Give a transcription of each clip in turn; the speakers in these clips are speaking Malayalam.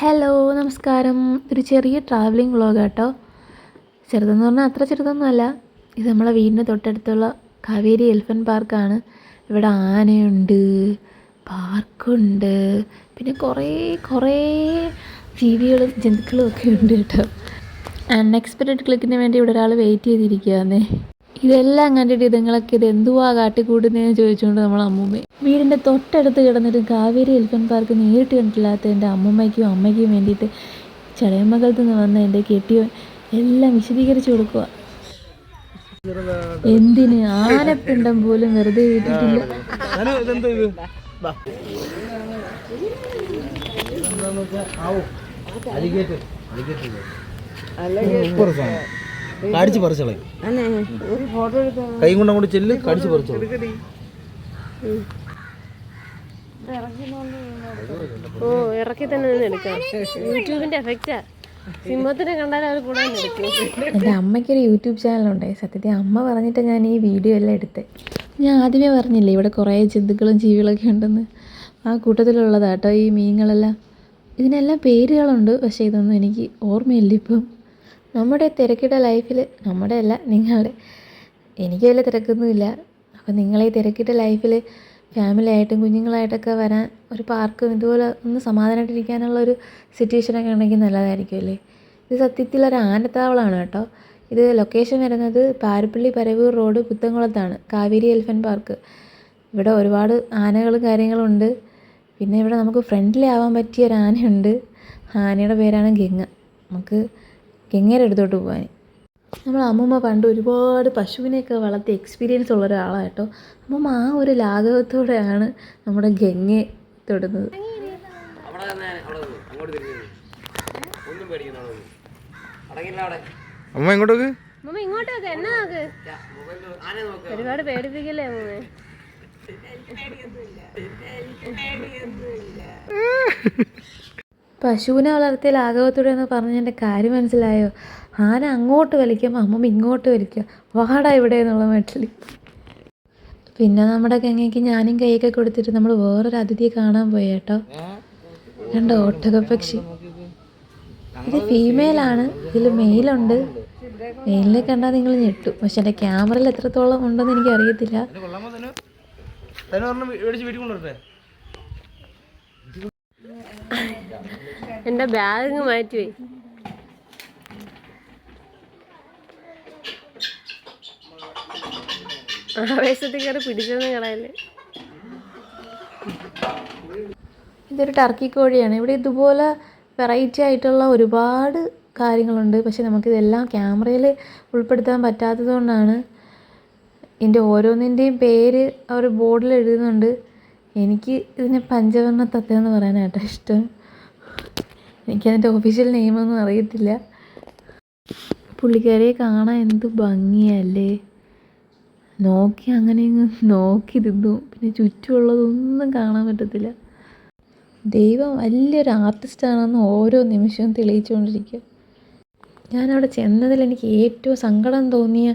ഹലോ നമസ്കാരം. ഒരു ചെറിയ ട്രാവലിംഗ് വ്ളോഗ് കേട്ടോ. ചെറുതെന്ന് പറഞ്ഞാൽ അത്ര ചെറുതൊന്നുമല്ല. ഇത് നമ്മളെ വീടിൻ്റെ തൊട്ടടുത്തുള്ള കാവേരി എലിഫൻറ്റ് പാർക്കാണ്. ഇവിടെ ആനയുണ്ട്, പാർക്കുണ്ട്, പിന്നെ കുറേ ജീവികളും ജന്തുക്കളും ഒക്കെ ഉണ്ട് കേട്ടോ. അൺഎക്സ്പെക്റ്റഡ് ക്ലിക്കിന് വേണ്ടി ഇവിടെ ഒരാൾ വെയിറ്റ് ചെയ്തിരിക്കുകയാന്നേ. ഇതെല്ലാം കണ്ടിട്ട് ഇതുങ്ങളൊക്കെ ഇത് എന്തുവാ കാട്ടിക്കൂട്ടുന്നതെന്ന് ചോദിച്ചുകൊണ്ട് നമ്മൾ അമ്മൂമ്മ വീടിൻ്റെ തൊട്ടടുത്ത് കിടന്നിട്ട് കാവേരി എലിഫൻറ്റ് പാർക്ക് നേരിട്ട് കണ്ടിട്ടില്ലാത്ത എൻ്റെ അമ്മൂമ്മയ്ക്കും അമ്മയ്ക്കും വേണ്ടിയിട്ട് ചടയമംഗലത്ത് നിന്ന് വന്ന എൻ്റെ കെട്ടിയോ എല്ലാം വിശദീകരിച്ച് കൊടുക്കുക. എന്തിന് ആനപ്പിണ്ടം പോലും വെറുതെ വിട്ടിട്ടില്ല. കടിച്ചു പറിച്ചോളെ കൈ കൊണ്ട് അങ്ങോട്ട് ചെല്ല് കടിച്ചു പറിച്ചോളൂ. ഓ ഇറക്കി തന്നെ എടുക്കാം. യൂട്യൂബിന്റെ എഫക്റ്റാ. സിംഹത്തിനെ കണ്ടാലും അവർ കൂടെ എടുക്കും. എൻ്റെ അമ്മയ്ക്കൊരു യൂട്യൂബ് ചാനലുണ്ട്. സത്യത്തിൽ അമ്മ പറഞ്ഞിട്ട് ഞാൻ ഈ വീഡിയോ എല്ലാം എടുത്തത്. ഞാൻ ആദ്യമേ പറഞ്ഞില്ലേ ഇവിടെ കുറേ ജന്തുക്കളും ജീവികളൊക്കെ ഉണ്ടെന്ന്. ആ കൂട്ടത്തിലുള്ളതാട്ടോ ഈ മീനുകളെല്ലാം. ഇതിനെല്ലാം പേരുകളുണ്ട്, പക്ഷേ ഇതൊന്നും എനിക്ക് ഓർമ്മയില്ല ഇപ്പം. നമ്മുടെ തിരക്കിട്ട ലൈഫിൽ, നമ്മുടെ അല്ല നിങ്ങളുടെ, എനിക്ക് വലിയ തിരക്കൊന്നുമില്ല. അപ്പോൾ നിങ്ങളെ തിരക്കിട്ട ലൈഫിൽ ഫാമിലി ആയിട്ടും കുഞ്ഞുങ്ങളായിട്ടൊക്കെ വരാൻ ഒരു പാർക്കും ഇതുപോലെ ഒന്ന് സമാധാനമായിട്ടിരിക്കാനുള്ളൊരു സിറ്റുവേഷനൊക്കെ ഉണ്ടെങ്കിൽ നല്ലതായിരിക്കും അല്ലേ. ഇത് സത്യത്തിൽ ഒരു ആനത്താവളമാണ് കേട്ടോ. ഇത് ലൊക്കേഷൻ വരുന്നത് പാരിപ്പള്ളി പരവൂർ റോഡ് പുത്തൻകുളത്താണ്, കാവേരി എലിഫൻറ്റ് പാർക്ക്. ഇവിടെ ഒരുപാട് ആനകളും കാര്യങ്ങളും ഉണ്ട്. പിന്നെ ഇവിടെ നമുക്ക് ഫ്രണ്ട്ലി ആവാൻ പറ്റിയ ഒരു ആനയുണ്ട്. ആനയുടെ പേരാണ് ഗംഗ. നമുക്ക് ഗംഗയുടെ അടുത്തോട്ട് പോകാൻ. നമ്മൾ അമ്മൂമ്മ പണ്ട് ഒരുപാട് പശുവിനെയൊക്കെ വളർത്തി എക്സ്പീരിയൻസ് ഉള്ള ഒരാളാണ് കേട്ടോ. അമ്മൂമ്മ ആ ഒരു ലാഘവത്തോടെയാണ് നമ്മുടെ ഗംഗയെ തൊടുന്നത്. അമ്മ ഇങ്ങോട്ടേക്ക് ഒരുപാട് പേടിപ്പിക്കല്ലേ അമ്മേ. പശുവിനെ വളർത്തിയ ലാഘവത്തോടെ എന്ന് പറഞ്ഞതിൻ്റെ കാര്യം മനസ്സിലായോ? ആന അങ്ങോട്ട് വലിക്കുമ്പോൾ അമ്മമ്മ ഇങ്ങോട്ട് വലിക്കുക, വാടാ ഇവിടെ എന്നുള്ള മട്ടിൽ. പിന്നെ നമ്മുടെ ഗംഗയ്ക്ക് ഞാനും കൈയൊക്കെ കൊടുത്തിട്ട് നമ്മൾ വേറൊരു അതിഥിയെ കാണാൻ പോയി കേട്ടോ. കണ്ടോ ഒട്ടകപ്പക്ഷി. ഇത് ഫീമെയിലാണ്, ഇതിൽ മെയിലുണ്ട്. മെയിലിനെ കണ്ടാൽ നിങ്ങൾ ഞെട്ടു. പക്ഷെ എൻ്റെ ക്യാമറയിൽ എത്രത്തോളം ഉണ്ടെന്ന് എനിക്ക് അറിയത്തില്ല. എൻ്റെ ബാഗ് മാറ്റി. ആവേശത്തിൽ കയറി പിടിച്ചെന്ന് കളയല്ലേ. ഇതൊരു ടർക്കി കോഴിയാണ്. ഇവിടെ ഇതുപോലെ വെറൈറ്റി ആയിട്ടുള്ള ഒരുപാട് കാര്യങ്ങളുണ്ട്. പക്ഷെ നമുക്കിതെല്ലാം ക്യാമറയിൽ ഉൾപ്പെടുത്താൻ പറ്റാത്തത് കൊണ്ടാണ്. ഇതിൻ്റെ ഓരോന്നിൻ്റെയും പേര് അവർ ബോർഡിൽ എഴുതുന്നുണ്ട്. എനിക്ക് ഇതിനെ പഞ്ചവർണ്ണ തത്തയെന്ന് പറയാനാട്ടോ ഇഷ്ടം. എനിക്കതിൻ്റെ ഒഫീഷ്യൽ നെയിമൊന്നും അറിയത്തില്ല. പുള്ളിക്കാരിയെ കാണാൻ എന്ത് ഭംഗിയല്ലേ. നോക്കി അങ്ങനെ നോക്കി നിന്നു. പിന്നെ ചുറ്റുമുള്ളതൊന്നും കാണാൻ പറ്റത്തില്ല. ദൈവം വലിയൊരു ആർട്ടിസ്റ്റാണെന്ന് ഓരോ നിമിഷവും തെളിയിച്ചുകൊണ്ടിരിക്കുക. ഞാനവിടെ ചെന്നതിൽ എനിക്ക് ഏറ്റവും സങ്കടം തോന്നിയ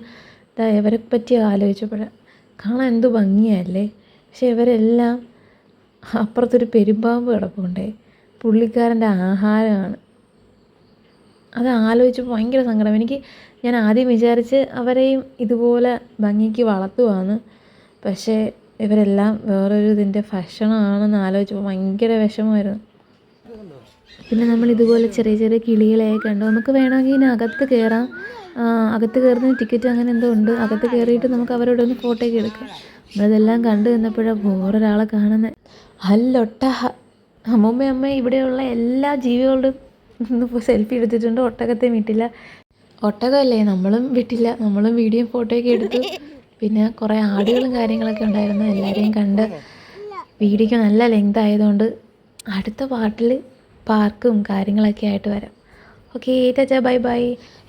ഇവരെ പറ്റി ആലോചിച്ചപ്പോഴാണ്. കാണാൻ എന്ത് ഭംഗിയല്ലേ. പക്ഷെ ഇവരെല്ലാം അപ്പുറത്തൊരു പെരുമ്പാമ്പ് കിടപ്പുണ്ടേ, പുള്ളിക്കാരൻ്റെ ആഹാരമാണ്. അത് ആലോചിച്ചപ്പോൾ ഭയങ്കര സങ്കടം. ഞാൻ ആദ്യം വിചാരിച്ച് അവരെയും ഇതുപോലെ ഭംഗിക്ക് വളർത്തുവാന്ന്. പക്ഷേ ഇവരെല്ലാം വേറൊരു ഇതിൻ്റെ ഭക്ഷണമാണെന്ന് ആലോചിച്ചപ്പോൾ ഭയങ്കര വിഷമമായിരുന്നു. പിന്നെ നമ്മൾ ഇതുപോലെ ചെറിയ ചെറിയ കിളികളെയൊക്കെ കണ്ടു. നമുക്ക് വേണമെങ്കിൽ ഇതിനകത്ത് കയറാം. അകത്ത് കയറുന്ന ടിക്കറ്റ് അങ്ങനെ എന്തോ ഉണ്ട്. അകത്ത് കയറിയിട്ട് നമുക്ക് അവരോട് ഒന്ന് ഫോട്ടോയൊക്കെ എടുക്കാം. നമ്മളിതെല്ലാം കണ്ടു നിന്നപ്പോഴാണ് വേറൊരാളെ കാണുന്നത്. അല്ലൊട്ടഹ. അമ്മ ഇവിടെയുള്ള എല്ലാ ജീവികളോടും സെൽഫി എടുത്തിട്ടുണ്ട്. ഒട്ടകത്തെ വിട്ടില്ല. ഒട്ടകമല്ലേ, നമ്മളും വിട്ടില്ല. നമ്മളും വീഡിയോയും ഫോട്ടോയൊക്കെ എടുത്തു. പിന്നെ കുറേ ആടുകളും കാര്യങ്ങളൊക്കെ ഉണ്ടായിരുന്നു. എല്ലാവരെയും കണ്ട് വീഡിയോയ്ക്ക് നല്ല ലെങ്ത് ആയതുകൊണ്ട് അടുത്ത പാർട്ടിൽ പാർക്കും കാര്യങ്ങളൊക്കെ ആയിട്ട് വരാം. Okay tata bye bye.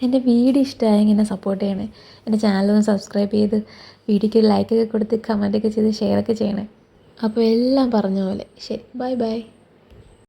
എൻ്റെ വീഡിയോ ഇഷ്ടമായെങ്കിൽ എന്നെ സപ്പോർട്ട് ചെയ്യണേ. എൻ്റെ ചാനലൊന്ന് സബ്സ്ക്രൈബ് ചെയ്ത് വീഡിയോയ്ക്ക് ലൈക്കൊക്കെ കൊടുത്ത് കമൻറ്റൊക്കെ ചെയ്ത് ഷെയറൊക്കെ ചെയ്യണേ. അപ്പോൾ എല്ലാം പറഞ്ഞ പോലെ ശരി, ബൈ ബൈ.